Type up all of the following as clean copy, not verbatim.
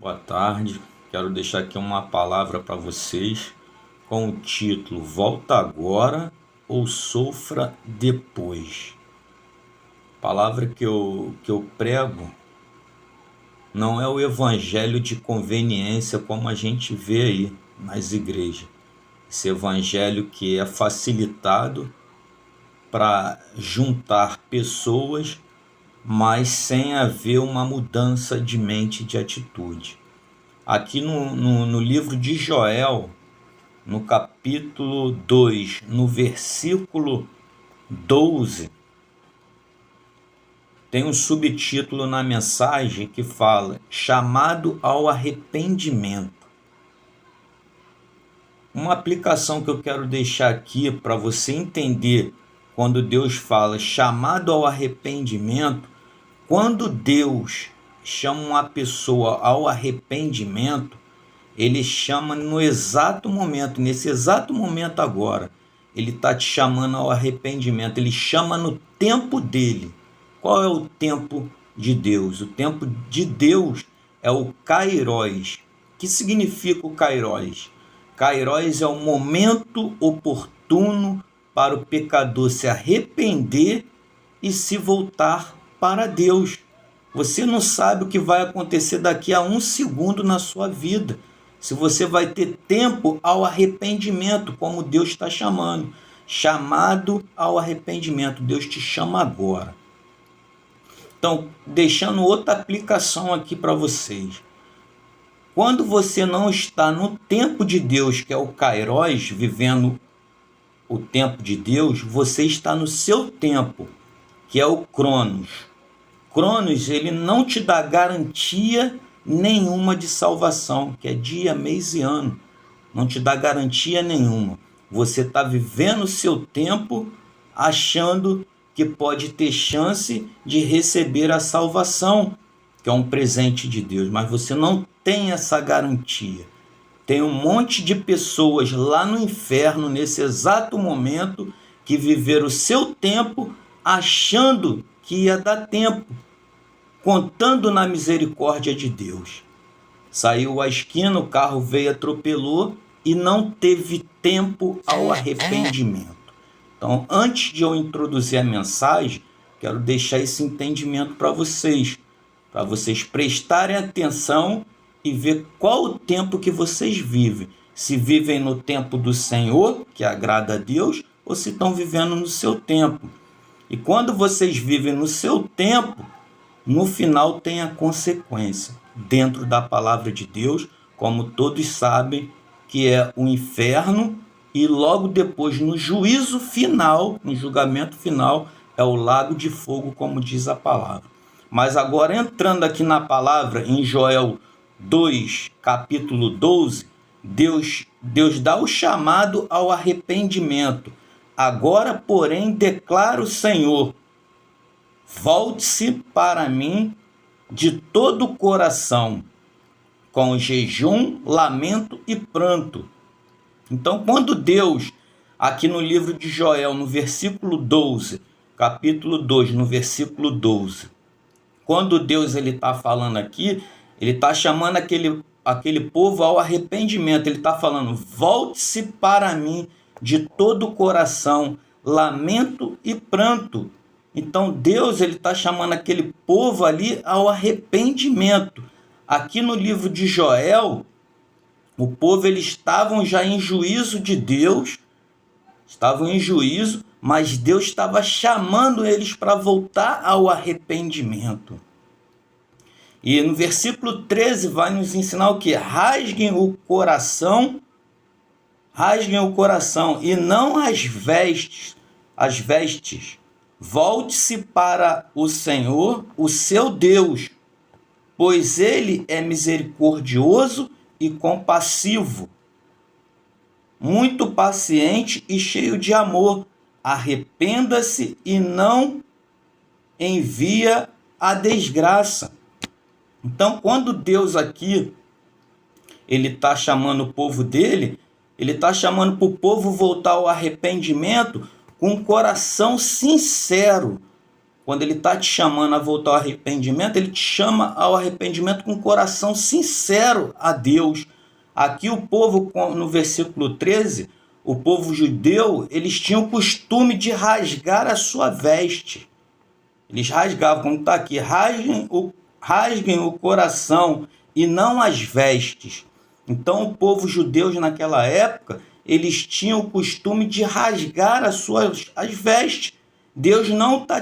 Boa tarde, quero deixar aqui uma palavra para vocês com o título Volta Agora ou Sofra Depois. A palavra que eu prego não é o evangelho de conveniência como a gente vê aí nas igrejas. Esse evangelho que é facilitado para juntar pessoas, mas sem haver uma mudança de mente e de atitude. Aqui no livro de Joel, no capítulo 2, no versículo 12, tem um subtítulo na mensagem que fala: chamado ao arrependimento. Uma aplicação que eu quero deixar aqui para você entender quando Deus fala chamado ao arrependimento, quando Deus chama uma pessoa ao arrependimento, ele chama no exato momento, nesse exato momento agora. Ele está te chamando ao arrependimento, ele chama no tempo dele. Qual é o tempo de Deus? O tempo de Deus é o Kairos. O que significa o Kairos? Kairos é o momento oportuno para o pecador se arrepender e se voltar para Deus. Você não sabe o que vai acontecer daqui a um segundo na sua vida. Se você vai ter tempo ao arrependimento, como Deus está chamando. Chamado ao arrependimento. Deus te chama agora. Então, deixando outra aplicação aqui para vocês. Quando você não está no tempo de Deus, que é o Kairos, vivendo o tempo de Deus, você está no seu tempo, que é o Cronos. Cronos, ele não te dá garantia nenhuma de salvação, que é dia, mês e ano. Não te dá garantia nenhuma. Você está vivendo o seu tempo achando que pode ter chance de receber a salvação, que é um presente de Deus, mas você não tem essa garantia. Tem um monte de pessoas lá no inferno, nesse exato momento, que viveram o seu tempo achando que ia dar tempo, contando na misericórdia de Deus. Saiu à esquina, o carro veio, atropelou e não teve tempo ao arrependimento. Então, antes de eu introduzir a mensagem, quero deixar esse entendimento para vocês prestarem atenção e ver qual o tempo que vocês vivem. Se vivem no tempo do Senhor, que agrada a Deus, ou se estão vivendo no seu tempo. E quando vocês vivem no seu tempo, no final tem a consequência, dentro da palavra de Deus, como todos sabem, que é o inferno, e logo depois, no juízo final, no julgamento final, é o lago de fogo, como diz a palavra. Mas agora, entrando aqui na palavra, em Joel 2, capítulo 12, Deus dá o chamado ao arrependimento. Agora, porém, declara o Senhor: volte-se para mim de todo o coração, com jejum, lamento e pranto. Então, quando Deus, aqui no livro de Joel, no versículo 12, capítulo 2, no versículo 12, quando Deus está falando aqui, ele está chamando aquele povo ao arrependimento. Ele está falando: volte-se para mim de todo o coração, lamento e pranto. Então Deus está chamando aquele povo ali ao arrependimento. Aqui no livro de Joel, o povo, eles estavam já em juízo de Deus, estavam em juízo, mas Deus estava chamando eles para voltar ao arrependimento. E no versículo 13 vai nos ensinar o que? Rasguem o coração e não as vestes. Volte-se para o Senhor, o seu Deus, pois ele é misericordioso e compassivo, muito paciente e cheio de amor. Arrependa-se e não envia a desgraça. Então, quando Deus aqui, ele está chamando o povo dele, ele está chamando para o povo voltar ao arrependimento com um coração sincero, quando ele está te chamando a voltar ao arrependimento, ele te chama ao arrependimento com um coração sincero a Deus. Aqui o povo, no versículo 13, o povo judeu, eles tinham o costume de rasgar a sua veste. Eles rasgavam, como está aqui, rasguem o coração e não as vestes. Então o povo judeu naquela época, eles tinham o costume de rasgar as vestes. Deus não está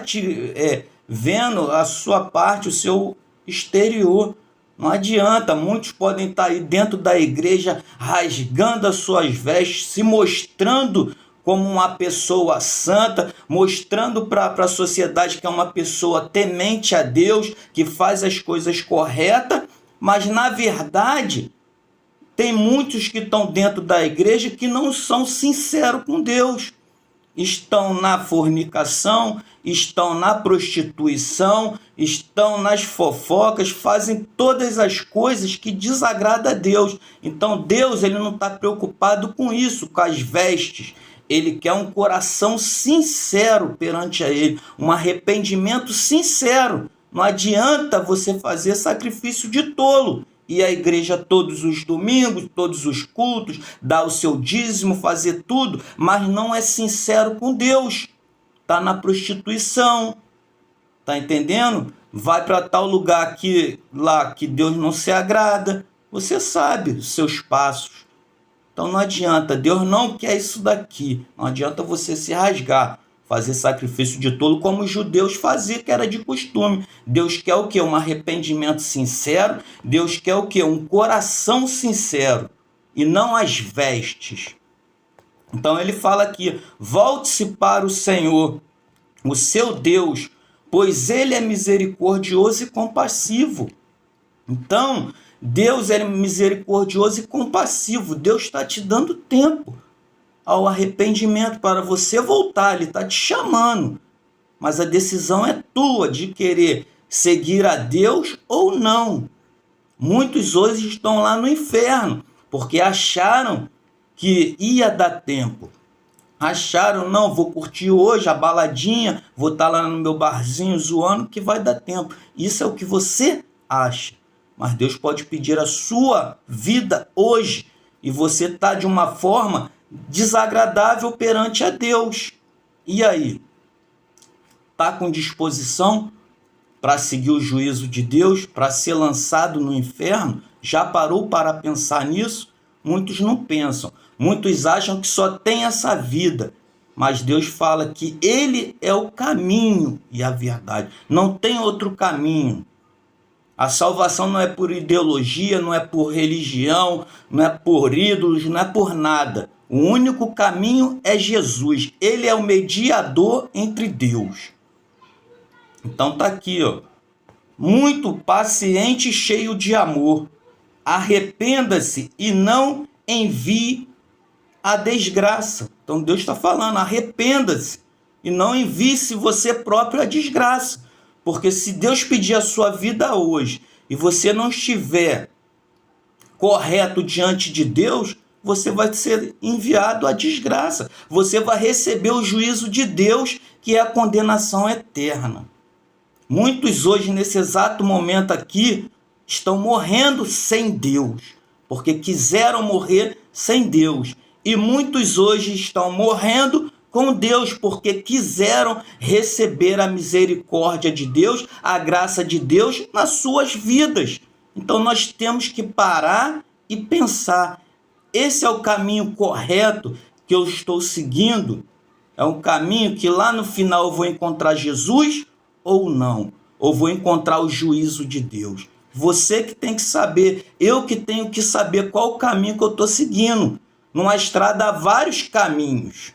vendo a sua parte, o seu exterior. Não adianta, muitos podem estar aí dentro da igreja rasgando as suas vestes, se mostrando como uma pessoa santa, mostrando para a sociedade que é uma pessoa temente a Deus, que faz as coisas corretas, mas na verdade tem muitos que estão dentro da igreja que não são sinceros com Deus. Estão na fornicação, estão na prostituição, estão nas fofocas, fazem todas as coisas que desagradam a Deus. Então Deus, ele não está preocupado com isso, com as vestes. Ele quer um coração sincero perante a ele, um arrependimento sincero. Não adianta você fazer sacrifício de tolo. Ir à igreja todos os domingos, todos os cultos, dar o seu dízimo, fazer tudo, mas não é sincero com Deus. Está na prostituição. Está entendendo? Vai para tal lugar que Deus não se agrada. Você sabe os seus passos. Então não adianta, Deus não quer isso daqui. Não adianta você se rasgar, fazer sacrifício de tolo como os judeus faziam, que era de costume. Deus quer o quê? Um arrependimento sincero. Deus quer o quê? Um coração sincero e não as vestes. Então ele fala aqui, volte-se para o Senhor, o seu Deus, pois ele é misericordioso e compassivo. Então, Deus é misericordioso e compassivo. Deus está te dando tempo ao arrependimento para você voltar. Ele está te chamando. Mas a decisão é tua de querer seguir a Deus ou não. Muitos hoje estão lá no inferno porque acharam que ia dar tempo. Acharam, não, vou curtir hoje a baladinha, vou estar lá no meu barzinho zoando que vai dar tempo. Isso é o que você acha. Mas Deus pode pedir a sua vida hoje e você está de uma forma desagradável perante a Deus. E aí? Está com disposição para seguir o juízo de Deus, para ser lançado no inferno? Já parou para pensar nisso? Muitos não pensam. Muitos acham que só tem essa vida. Mas Deus fala que Ele é o caminho e a verdade. Não tem outro caminho. A salvação não é por ideologia, não é por religião, não é por ídolos, não é por nada. O único caminho é Jesus. Ele é o mediador entre Deus. Então está aqui, ó. Muito paciente e cheio de amor. Arrependa-se e não envie a desgraça. Então Deus está falando, arrependa-se e não envie-se você próprio a desgraça. Porque se Deus pedir a sua vida hoje e você não estiver correto diante de Deus, você vai ser enviado à desgraça. Você vai receber o juízo de Deus, que é a condenação eterna. Muitos hoje, nesse exato momento aqui, estão morrendo sem Deus, porque quiseram morrer sem Deus. E muitos hoje estão morrendo com Deus, porque quiseram receber a misericórdia de Deus, a graça de Deus nas suas vidas. Então nós temos que parar e pensar, esse é o caminho correto que eu estou seguindo? É um caminho que lá no final eu vou encontrar Jesus ou não? Ou vou encontrar o juízo de Deus? Você que tem que saber, eu que tenho que saber qual o caminho que eu estou seguindo. Numa estrada há vários caminhos.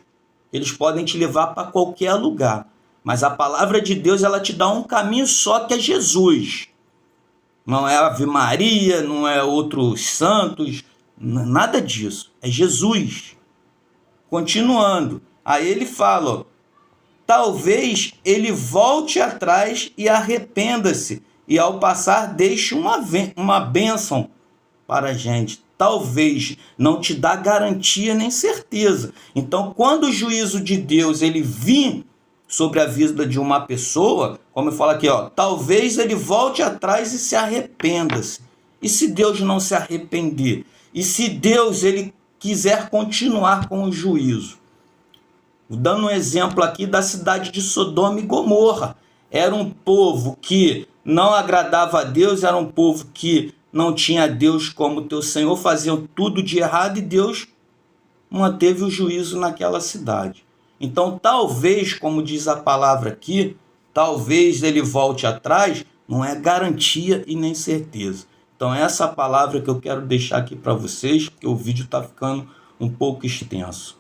Eles podem te levar para qualquer lugar. Mas a palavra de Deus, ela te dá um caminho só, que é Jesus. Não é Ave Maria, não é outros santos, nada disso. É Jesus. Continuando. Aí ele fala, ó, talvez ele volte atrás e arrependa-se, e ao passar deixe uma bênção para a gente. Talvez, não te dá garantia nem certeza. Então, quando o juízo de Deus ele vir sobre a vida de uma pessoa, como eu falo aqui, ó, talvez ele volte atrás e se arrependa-se. E se Deus não se arrepender? E se Deus ele quiser continuar com o juízo? Dando um exemplo aqui da cidade de Sodoma e Gomorra. Era um povo que não agradava a Deus, era um povo que não tinha Deus como teu Senhor, faziam tudo de errado e Deus manteve o juízo naquela cidade. Então, talvez, como diz a palavra aqui, talvez ele volte atrás, não é garantia e nem certeza. Então, essa palavra que eu quero deixar aqui para vocês, porque o vídeo está ficando um pouco extenso.